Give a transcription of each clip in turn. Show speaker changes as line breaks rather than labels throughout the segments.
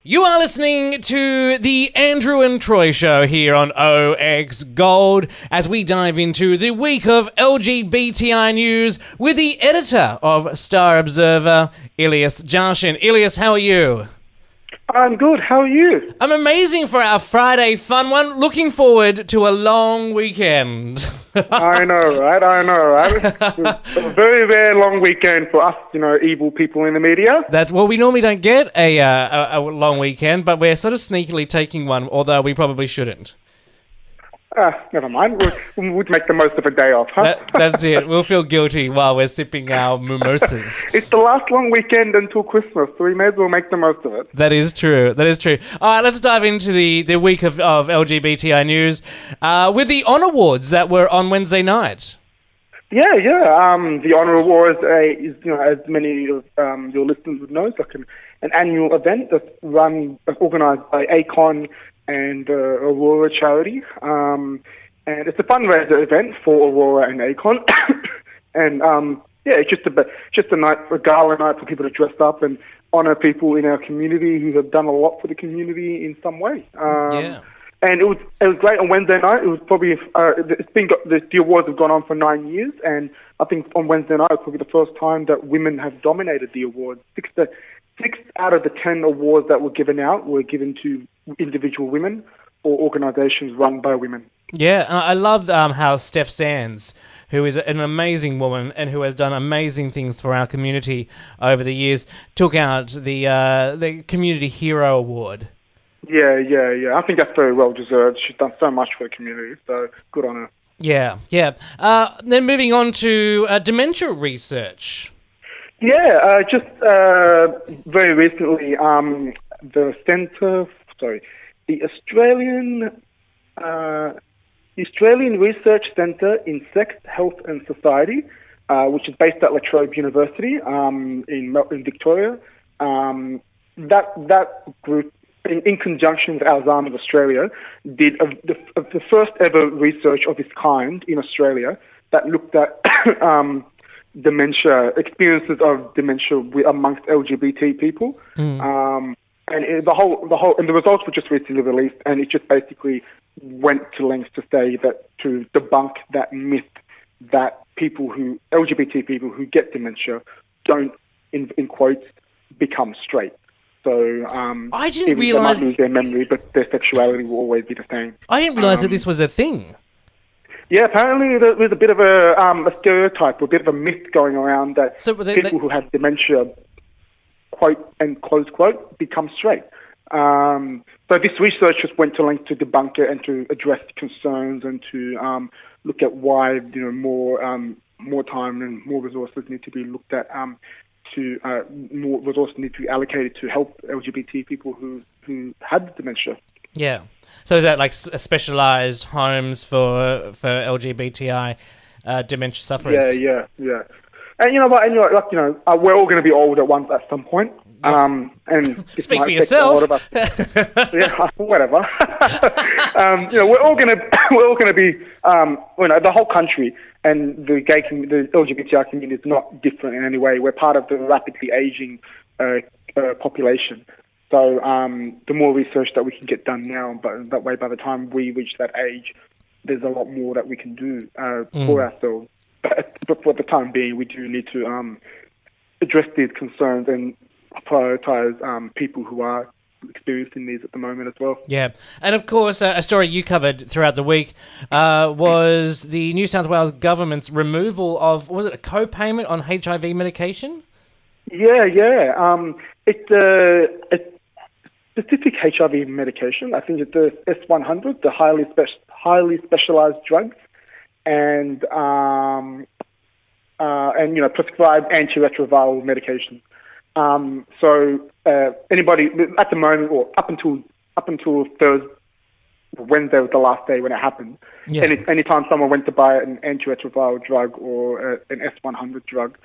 You are listening to the Andrew and Troy Show here on OX Gold as we dive into the week of LGBTI news with the editor of Star Observer, Elias Jahshan. Elias, how are you?
I'm good. How are you?
I'm amazing for our Friday fun one. Looking forward to a long weekend.
I know, right? A very, very long weekend for us, evil people in the media.
Well, we normally don't get a long weekend, but we're sort of sneakily taking one, although we probably shouldn't.
Never mind. We'd make the most of a day off, huh?
That's it. We'll feel guilty while we're sipping our mimosas.
It's the last long weekend until Christmas, so we may as well make the most of it.
That is true. All right, let's dive into the week of LGBTI news with the Honour Awards that were on Wednesday night.
Yeah. The Honour Awards is, as many of your listeners would know, it's like an annual event that's organised by ACON and Aurora Charity. And it's a fundraiser event for Aurora and ACON. And it's just a gala night for people to dress up and honour people in our community who have done a lot for the community in some way. And it was great on Wednesday night. It was probably the awards have gone on for 9 years, and I think on Wednesday night it's probably the first time that women have dominated the awards. Six out of the 10 awards that were given out were given to individual women or organisations run by women.
Yeah, I love how Steph Sands, who is an amazing woman and who has done amazing things for our community over the years, took out the Community Hero Award.
Yeah. I think that's very well deserved. She's done so much for the community, so good on her.
Yeah. Then moving on to dementia research.
Yeah, just very recently, the Australian Research Centre in Sex, Health and Society, which is based at La Trobe University in Victoria. That group, in conjunction with Alzheimer's Australia, did the first ever research of its kind in Australia that looked at experiences of dementia amongst LGBT people. And the results were just recently released, and it just basically went to lengths to say that, to debunk that myth that LGBT people who get dementia don't, in quotes, become straight. So
I didn't realise
they might lose their memory, but their sexuality will always be the same.
I didn't realise that this was a thing.
Yeah, apparently there's a bit of a stereotype, or a bit of a myth going around that people who have dementia, quote and close quote, become straight. So this research just went to length to debunk it and to address concerns and to look at why more time and more resources need to be looked at. More resources need to be allocated to help LGBT people who had dementia.
Yeah. So is that like specialised homes for LGBTI dementia sufferers?
Yeah. And we're all going to be old at once at some point. And
speak for yourself.
Yeah, whatever. We're all going to be, the whole country and the LGBTI community is not different in any way. We're part of the rapidly aging population. So the more research that we can get done now, but that way by the time we reach that age, there's a lot more that we can do for ourselves. But for the time being, we do need to address these concerns and prioritise people who are experiencing these at the moment as well.
Yeah, and of course, a story you covered throughout the week was the New South Wales government's removal of, was it a co-payment on HIV medication?
Yeah. It's a specific HIV medication. I think it's the S100, the highly specialised drugs, and prescribed antiretroviral medication. So anybody at the moment, or up until Thursday, Wednesday was the last day when it happened. Yeah. Anytime someone went to buy an antiretroviral drug or an S100 drug,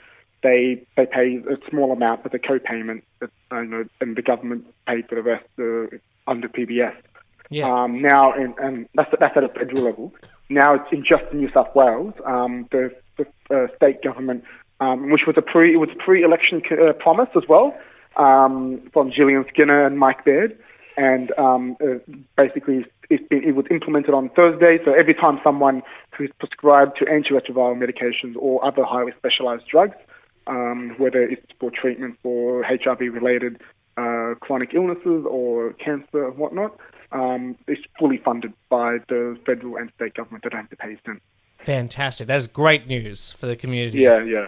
they pay a small amount as a co-payment, and the government paid for the rest under PBS.
Yeah.
Now, and that's at a federal level. Now it's in just New South Wales. The state government, which was a pre-election promise as well, from Gillian Skinner and Mike Baird. And basically, it was implemented on Thursday. So every time someone who's prescribed to antiretroviral medications or other highly specialized drugs, whether it's for treatment for HIV-related chronic illnesses or cancer and whatnot, it's fully funded by the federal and state government. They don't have to pay a cent.
Fantastic. That is great news for the community.
Yeah.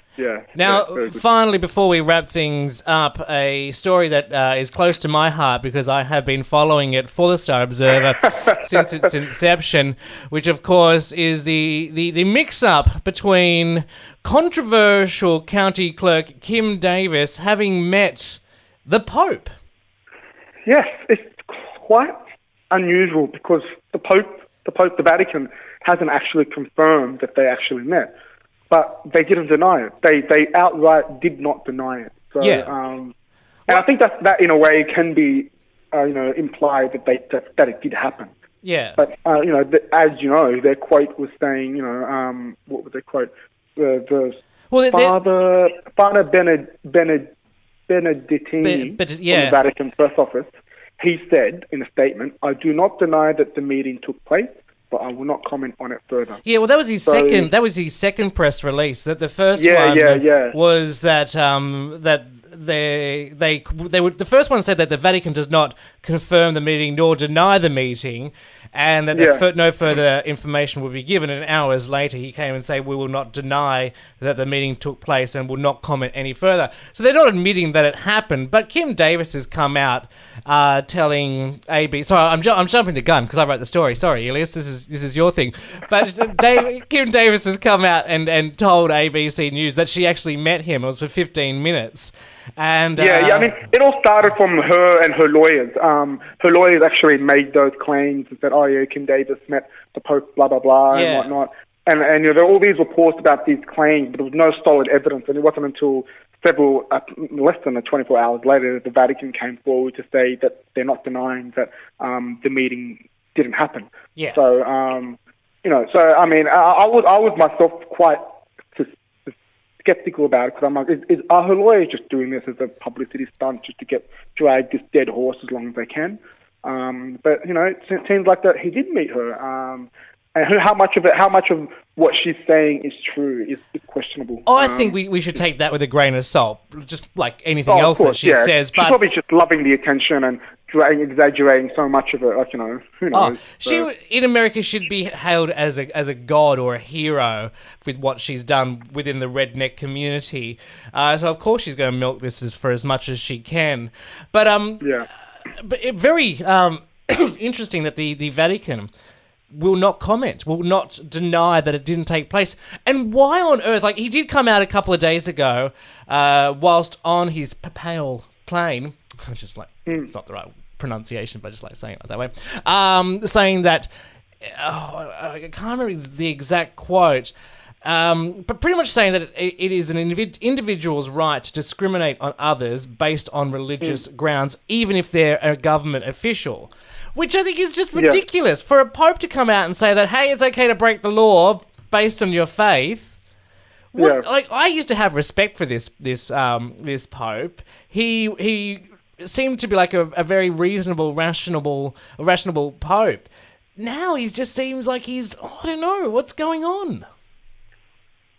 Now, finally, before we wrap things up, a story that is close to my heart because I have been following it for the Star Observer since its inception, which, of course, is the mix-up between controversial county clerk Kim Davis having met the Pope.
Yes, it's quite unusual because the Vatican hasn't actually confirmed that they actually met, but they didn't deny it. They outright did not deny it. So, and I think that in a way can be, implied that it did happen.
Yeah.
But as you know, their quote was saying, what was their quote? Father Benedettini from the Vatican press office. He said in a statement, "I do not deny that the meeting took place, but I will not comment on it further."
Yeah, well, that was his second. That was his second press release. That the first one was that the first one said that the Vatican does not confirm the meeting nor deny the meeting, and that no further information will be given. And hours later, he came and said, "We will not deny that the meeting took place and will not comment any further." So they're not admitting that it happened. But Kim Davis has come out telling AB. Sorry, I'm jumping the gun because I wrote the story. Sorry, Elias, this is your thing. But Kim Davis has come out and told ABC News that she actually met him. It was for 15 minutes. And
I mean, it all started from her and her lawyers. Her lawyers actually made those claims and said, "Oh yeah, Kim Davis met the Pope, blah blah blah," and whatnot. And there were all these reports about these claims, but there was no solid evidence. And it wasn't until less than 24 hours later that the Vatican came forward to say that they're not denying that the meeting didn't happen.
Yeah.
So so I mean, I was myself quite skeptical about it because I'm like, are her lawyers just doing this as a publicity stunt just to drag this dead horse as long as they can? But it seems like that he did meet her, and how much of what she's saying is true is questionable.
I think we should take that with a grain of salt, just like anything else that she says.
She's
but
probably just loving the attention and exaggerating so much of it. Like who knows?
She in America should be hailed as a god or a hero with what she's done within the redneck community. So of course she's going to milk this for as much as she can. But very interesting that the Vatican will not comment, will not deny that it didn't take place. And why on earth? Like, he did come out a couple of days ago, whilst on his papal plane, just like, it's not the right pronunciation, but I just like saying it that way, saying that, I can't remember the exact quote, but pretty much saying that it is an individual's right to discriminate on others based on religious grounds, even if they're a government official. Which I think is just ridiculous for a pope to come out and say that, hey, it's okay to break the law based on your faith. Like, I used to have respect for this pope. He seemed to be like a very reasonable, rational pope. Now he just seems like I don't know what's going on.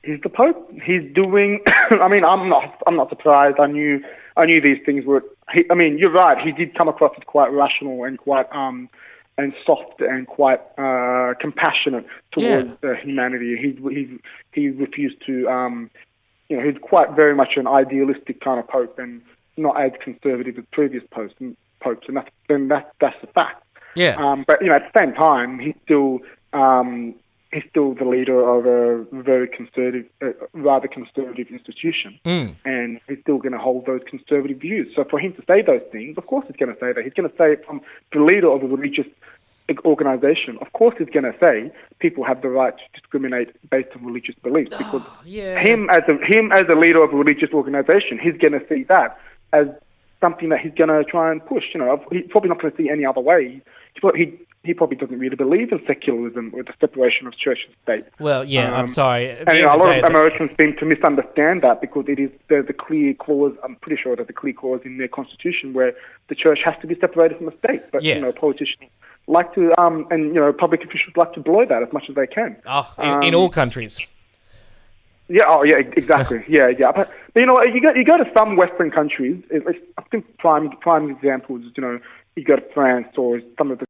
He's the Pope. He's doing. I mean, I'm not surprised. I knew these things were. I mean, you're right. He did come across as quite rational and quite and soft and quite compassionate towards humanity. He refused to. He's quite very much an idealistic kind of Pope and not as conservative as previous popes, and that's the fact.
Yeah.
But at the same time, he's still the leader of a very conservative, rather conservative institution, and he's still going to hold those conservative views. So for him to say those things, of course he's going to say that. He's going to say it from the leader of a religious organization. Of course he's going to say people have the right to discriminate based on religious beliefs, because him as a leader of a religious organization, he's going to see that as something that he's going to try and push. He's probably not going to see any other way. he probably doesn't really believe in secularism or the separation of church and state.
Well, yeah, I'm sorry.
And a lot of Americans seem to misunderstand that because there's a clear clause, I'm pretty sure there's a clear clause in their constitution where the church has to be separated from the state. But, politicians like to, public officials like to blow that as much as they can.
In all countries.
Yeah, exactly. yeah. But you go to some Western countries, I think prime examples, you go to France or some of the